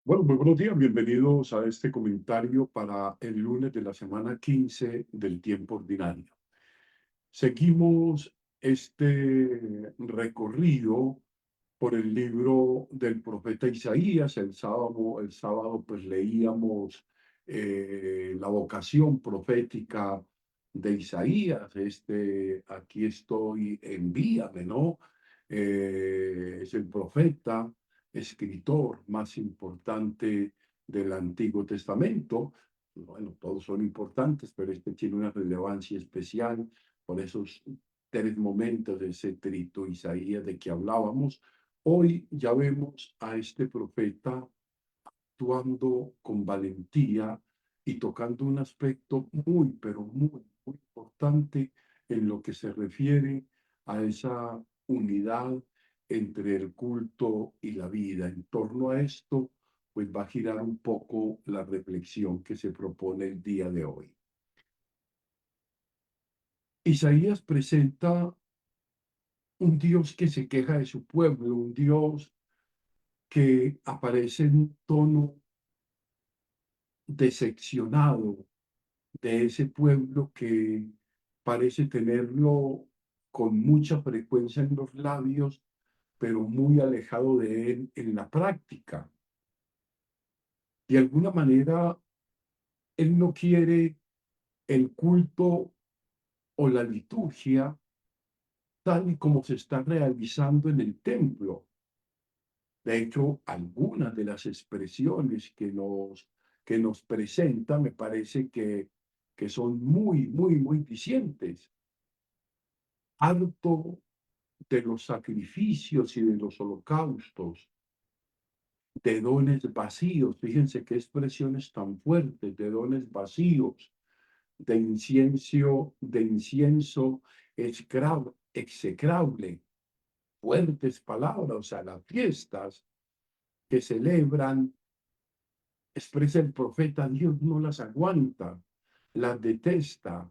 Bueno, muy buenos días, bienvenidos a este comentario para el lunes de la semana 15 del tiempo ordinario. Seguimos este recorrido por el libro del profeta Isaías. El sábado pues leíamos la vocación profética de Isaías. Aquí estoy, envíame, ¿no? Es el profeta, escritor más importante del Antiguo Testamento. Bueno, todos son importantes, pero este tiene una relevancia especial por esos tres momentos de ese trito Isaías de que hablábamos. Hoy ya vemos a este profeta actuando con valentía y tocando un aspecto muy, pero muy, muy importante en lo que se refiere a esa unidad entre el culto y la vida. En torno a esto, pues va a girar un poco la reflexión que se propone el día de hoy. Isaías presenta un Dios que se queja de su pueblo, un Dios que aparece en un tono decepcionado de ese pueblo que parece tenerlo con mucha frecuencia en los labios, pero muy alejado de él en la práctica. De alguna manera, él no quiere el culto o la liturgia tal y como se está realizando en el templo. De hecho, algunas de las expresiones que nos presenta me parece que son muy, muy, muy dicientes. Harto de los sacrificios y de los holocaustos, de dones vacíos. Fíjense qué expresiones tan fuertes, de dones vacíos, de incienso execrable, fuertes palabras. O sea, las fiestas que celebran, expresa el profeta, Dios no las aguanta, las detesta,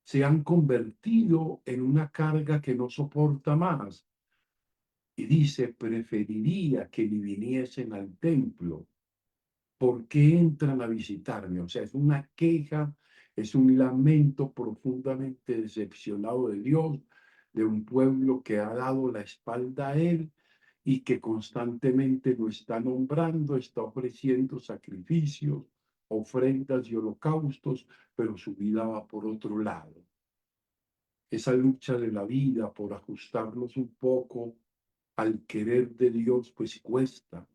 se han convertido en una carga que no soporta más. Y dice, preferiría que ni viniesen al templo. ¿Por qué entran a visitarme? O sea, es una queja, es un lamento profundamente decepcionado de Dios, de un pueblo que ha dado la espalda a Él y que constantemente lo está nombrando, está ofreciendo sacrificios, ofrendas y holocaustos, pero su vida va por otro lado. Esa lucha de la vida por ajustarnos un poco al querer de Dios, pues cuesta.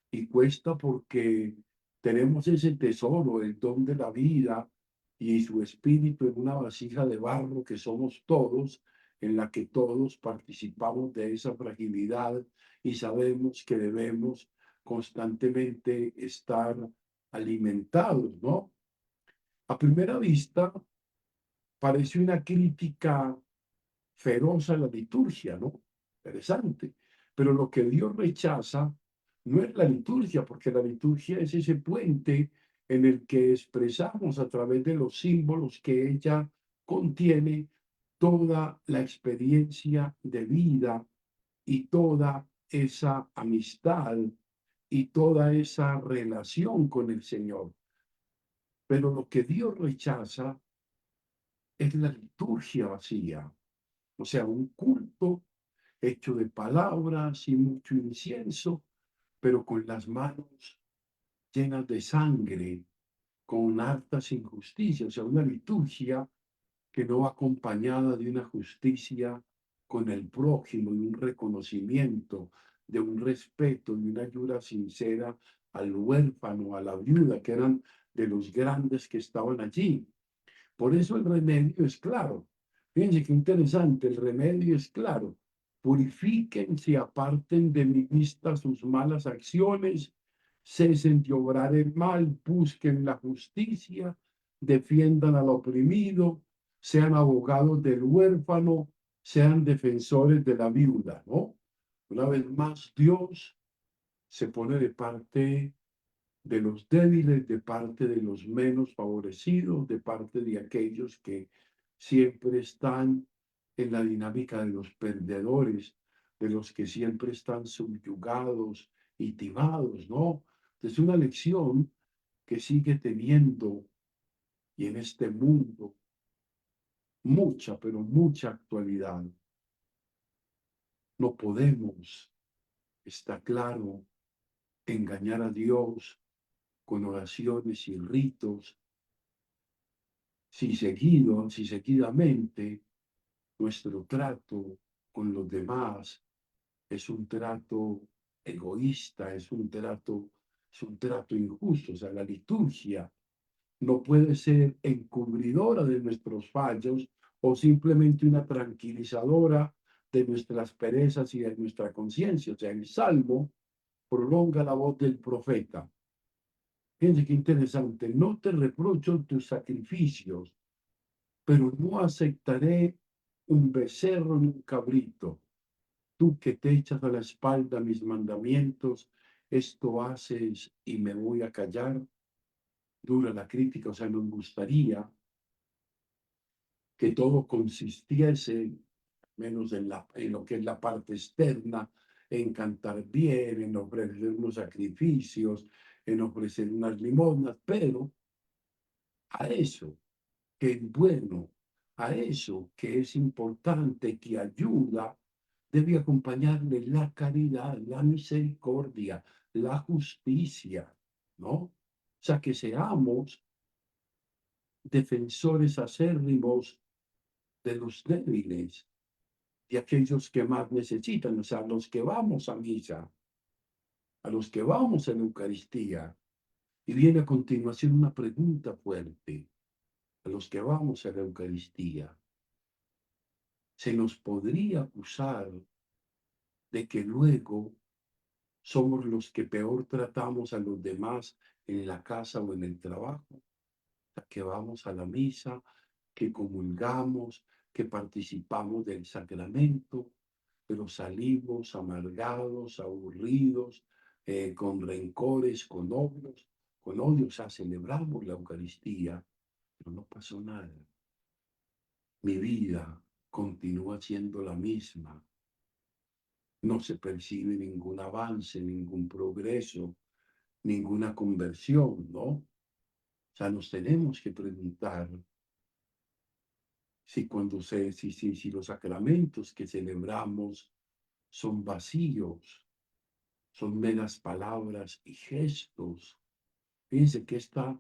Y cuesta porque tenemos ese tesoro, el don de la vida y su espíritu en una vasija de barro que somos todos, en la que todos participamos de esa fragilidad y sabemos que debemos constantemente estar alimentados, ¿no? A primera vista, parece una crítica feroz a la liturgia, ¿no? Interesante. Pero lo que Dios rechaza no es la liturgia, porque la liturgia es ese puente en el que expresamos a través de los símbolos que ella contiene toda la experiencia de vida y toda esa amistad y toda esa relación con el Señor. Pero lo que Dios rechaza es la liturgia vacía, o sea, un culto hecho de palabras y mucho incienso, pero con las manos llenas de sangre, con hartas injusticias, o sea, una liturgia que no va acompañada de una justicia con el prójimo, de un reconocimiento, de un respeto, de una ayuda sincera al huérfano, a la viuda, que eran de los grandes que estaban allí. Por eso el remedio es claro. Fíjense qué interesante, el remedio es claro. Purifíquense y aparten de mi vista sus malas acciones, cesen de obrar el mal, busquen la justicia, defiendan al oprimido, sean abogados del huérfano, sean defensores de la viuda, ¿no? Una vez más, Dios se pone de parte de los débiles, de parte de los menos favorecidos, de parte de aquellos que siempre están en la dinámica de los perdedores, de los que siempre están subyugados y timados, ¿no? Es una lección que sigue teniendo y en este mundo mucha, pero mucha actualidad. No podemos, está claro, engañar a Dios con oraciones y ritos si seguidamente nuestro trato con los demás es un trato egoísta, es un trato injusto. O sea, la liturgia no puede ser encubridora de nuestros fallos o simplemente una tranquilizadora de nuestras perezas y de nuestra conciencia. O sea, el Salmo prolonga la voz del profeta. Fíjense qué interesante. No te reprocho tus sacrificios, pero no aceptaré un becerro ni un cabrito. Tú que te echas a la espalda mis mandamientos, esto haces y me voy a callar. Dura la crítica, o sea, nos gustaría que todo consistiese, menos en lo que es la parte externa, en cantar bien, en ofrecer unos sacrificios, en ofrecer unas limonas, pero a eso que es bueno, a eso que es importante, que ayuda, debe acompañarle la caridad, la misericordia, la justicia, ¿no? O sea, que seamos defensores acérrimos de los débiles, de aquellos que más necesitan, o sea, los que vamos a misa, a los que vamos a la Eucaristía. Y viene a continuación una pregunta fuerte. A los que vamos a la Eucaristía, se nos podría acusar de que luego somos los que peor tratamos a los demás en la casa o en el trabajo, que vamos a la misa, que comulgamos, que participamos del sacramento, pero salimos amargados, aburridos, con rencores, con odios, o sea, celebramos la Eucaristía, pero no pasó nada. Mi vida continúa siendo la misma. No se percibe ningún avance, ningún progreso, ninguna conversión, ¿no? O sea, nos tenemos que preguntar si los sacramentos que celebramos son vacíos, son meras palabras y gestos. Fíjense que esta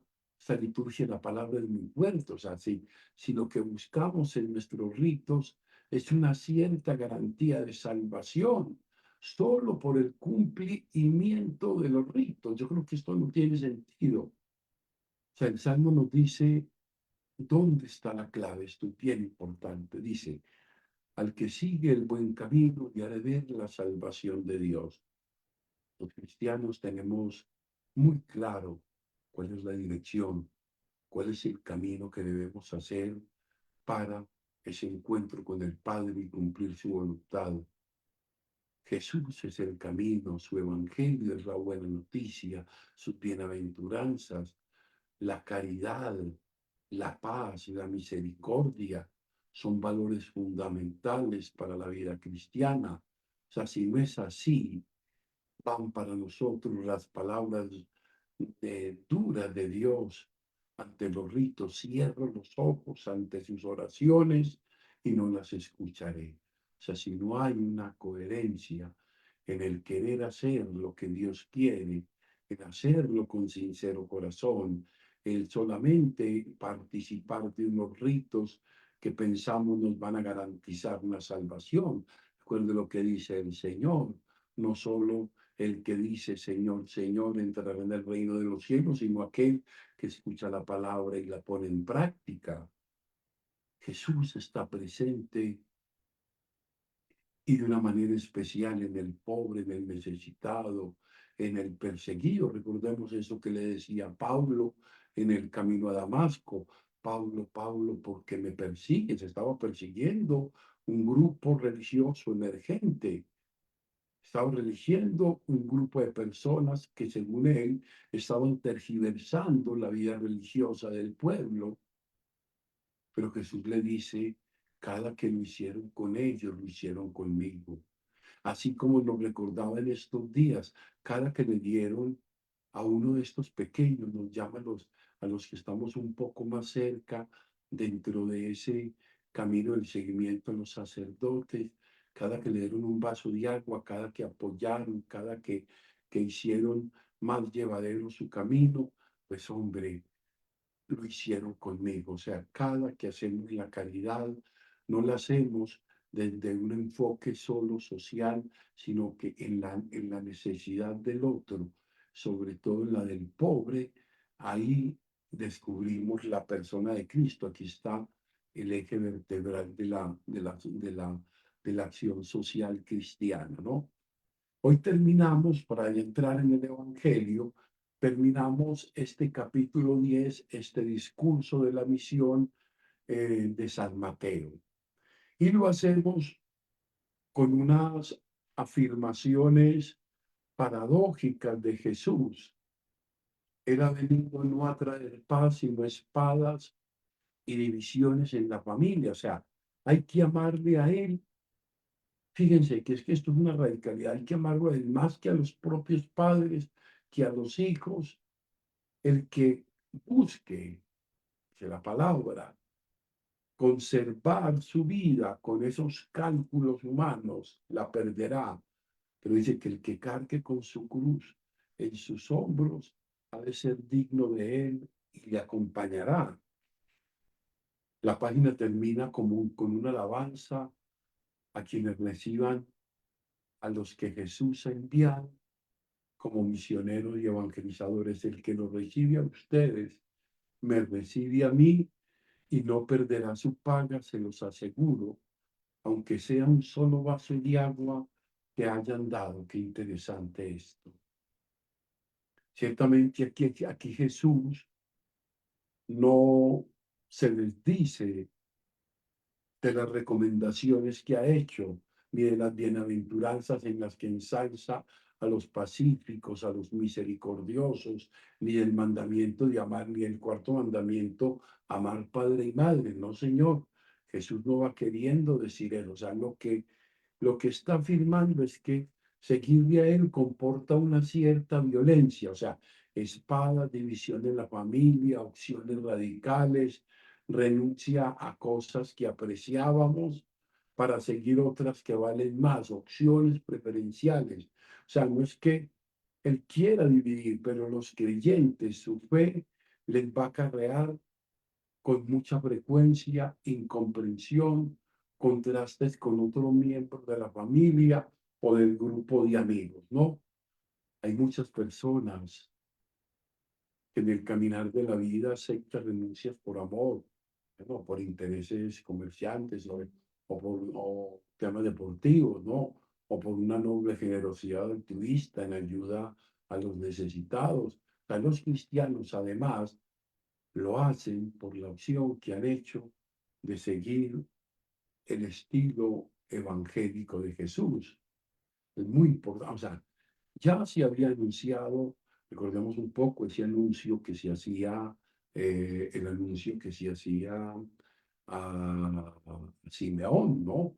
liturgia de la palabra es muy fuerte. O sea, si lo que buscamos en nuestros ritos es una cierta garantía de salvación, solo por el cumplimiento de los ritos, yo creo que esto no tiene sentido. O sea, el Salmo nos dice, ¿dónde está la clave? Esto es bien importante. Dice, al que sigue el buen camino y ha de ver la salvación de Dios. Los cristianos tenemos muy claro cuál es la dirección, cuál es el camino que debemos hacer para ese encuentro con el Padre y cumplir su voluntad. Jesús es el camino, su evangelio es la buena noticia, sus bienaventuranzas, la caridad, la paz y la misericordia son valores fundamentales para la vida cristiana. O sea, si no es así, van para nosotros las palabras duras de Dios ante los ritos. Cierro los ojos ante sus oraciones y no las escucharé. O sea, si no hay una coherencia en el querer hacer lo que Dios quiere, en hacerlo con sincero corazón, el solamente participar de unos ritos que pensamos nos van a garantizar una salvación. Recuerde lo que dice el Señor, no solo el que dice Señor, Señor, entrará en el reino de los cielos, sino aquel que escucha la palabra y la pone en práctica. Jesús está presente y de una manera especial en el pobre, en el necesitado, en el perseguido. Recordemos eso que le decía Pablo en el camino a Damasco. Pablo, Pablo, ¿por qué me persigues? Estaba persiguiendo un grupo religioso emergente. Estaba eligiendo un grupo de personas que, según él, estaban tergiversando la vida religiosa del pueblo. Pero Jesús le dice, cada que lo hicieron con ellos, lo hicieron conmigo. Así como lo recordaba en estos días, cada que le dieron a uno de estos pequeños, nos llama a los que estamos un poco más cerca dentro de ese camino del seguimiento a los sacerdotes, cada que le dieron un vaso de agua, cada que apoyaron, cada que hicieron más llevadero su camino, pues hombre, lo hicieron conmigo. O sea, cada que hacemos la caridad, no la hacemos desde un enfoque solo social, sino que en la necesidad del otro, sobre todo en la del pobre, ahí descubrimos la persona de Cristo. Aquí está el eje vertebral de la acción social cristiana, ¿no? Hoy terminamos, para entrar en el Evangelio, terminamos este capítulo 10, este discurso de la misión de San Mateo. Y lo hacemos con unas afirmaciones paradójicas de Jesús. Él ha venido no a traer paz, sino espadas y divisiones en la familia. O sea, hay que amarle a Él. Fíjense que es que esto es una radicalidad. Hay que amarlo a Él más que a los propios padres, que a los hijos. El que busque, que la palabra, conservar su vida con esos cálculos humanos, la perderá. Pero dice que el que cargue con su cruz en sus hombros ha de ser digno de él y le acompañará. La página termina con una alabanza a quienes reciban a los que Jesús ha enviado como misioneros y evangelizadores. El que los recibe a ustedes, me recibe a mí y no perderá su paga, se los aseguro, aunque sea un solo vaso de agua que hayan dado. Qué interesante esto. Ciertamente aquí Jesús no se les dice de las recomendaciones que ha hecho, ni de las bienaventuranzas en las que ensalza a los pacíficos, a los misericordiosos, ni del mandamiento de amar, ni el cuarto mandamiento, amar padre y madre. No, Señor, Jesús no va queriendo decir eso. O sea, lo que está afirmando es que seguirle a él comporta una cierta violencia, o sea, espada, división en la familia, opciones radicales, renuncia a cosas que apreciábamos para seguir otras que valen más, opciones preferenciales. O sea, no es que él quiera dividir, pero los creyentes, su fe les va a acarrear con mucha frecuencia, incomprensión, contrastes con otro miembro de la familia o del grupo de amigos, ¿no? Hay muchas personas que en el caminar de la vida aceptan renuncias por amor, ¿no? Por intereses comerciantes o por temas deportivos, ¿no? O por una noble generosidad altruista en ayuda a los necesitados. O sea, los cristianos, además, lo hacen por la opción que han hecho de seguir el estilo evangélico de Jesús. Es muy importante. O sea, ya se había anunciado, recordemos un poco ese anuncio que se hacía, el anuncio que se hacía a Simeón, ¿no?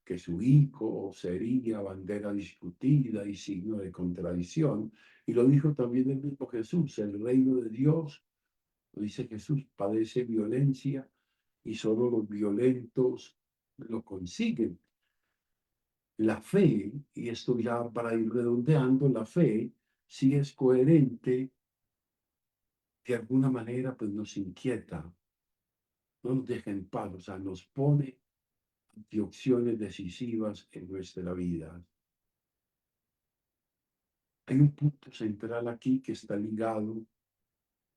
Que su hijo sería bandera discutida y signo de contradicción. Y lo dijo también el mismo Jesús, el reino de Dios, lo dice Jesús, padece violencia y solo los violentos lo consiguen. La fe, y esto ya para ir redondeando, la fe si es coherente, de alguna manera pues nos inquieta, no nos deja en paz, o sea, nos pone ante opciones decisivas en nuestra vida. Hay un punto central aquí que está ligado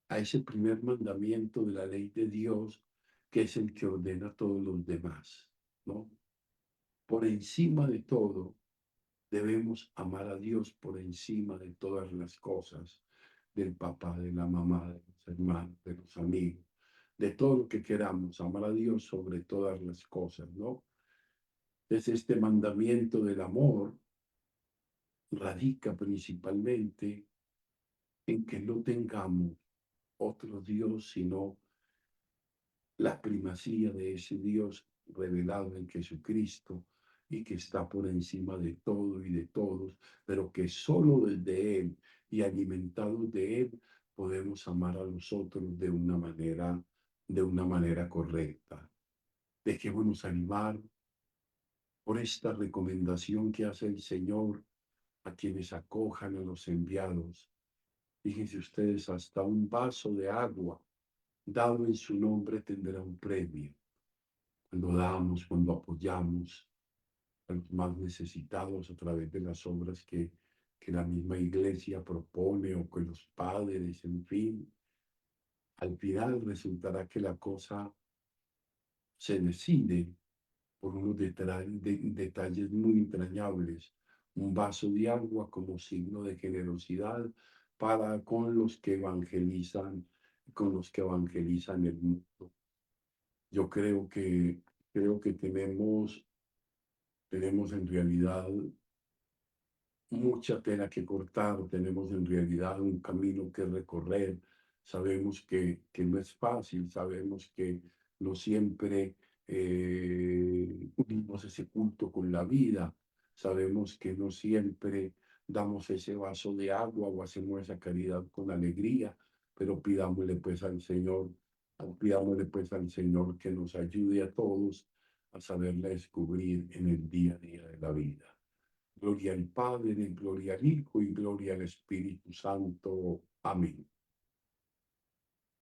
a ese primer mandamiento de la ley de Dios, que es el que ordena a todos los demás, ¿no? Por encima de todo, debemos amar a Dios por encima de todas las cosas, del papá, de la mamá, de los hermanos, de los amigos, de todo lo que queramos, amar a Dios sobre todas las cosas, ¿no? Es este mandamiento del amor radica principalmente en que no tengamos otro Dios, sino la primacía de ese Dios revelado en Jesucristo y que está por encima de todo y de todos, pero que solo desde Él y alimentados de Él, podemos amar a los otros de una manera correcta. Dejémonos animar por esta recomendación que hace el Señor a quienes acojan a los enviados. Fíjense ustedes, hasta un vaso de agua dado en su nombre tendrá un premio. Cuando damos, cuando apoyamos a los más necesitados a través de las obras que la misma iglesia propone o que los padres, en fin, al final resultará que la cosa se decide por unos detalles muy entrañables. Un vaso de agua como signo de generosidad para con los que evangelizan el mundo. Yo creo que tenemos en realidad mucha tela que cortar, tenemos en realidad un camino que recorrer. Sabemos que no es fácil, sabemos que no siempre unimos ese culto con la vida, sabemos que no siempre damos ese vaso de agua o hacemos esa caridad con alegría, pero pidámosle pues al Señor que nos ayude a todos a saberla descubrir en el día a día de la vida. Gloria al Padre, gloria al Hijo y gloria al Espíritu Santo. Amén.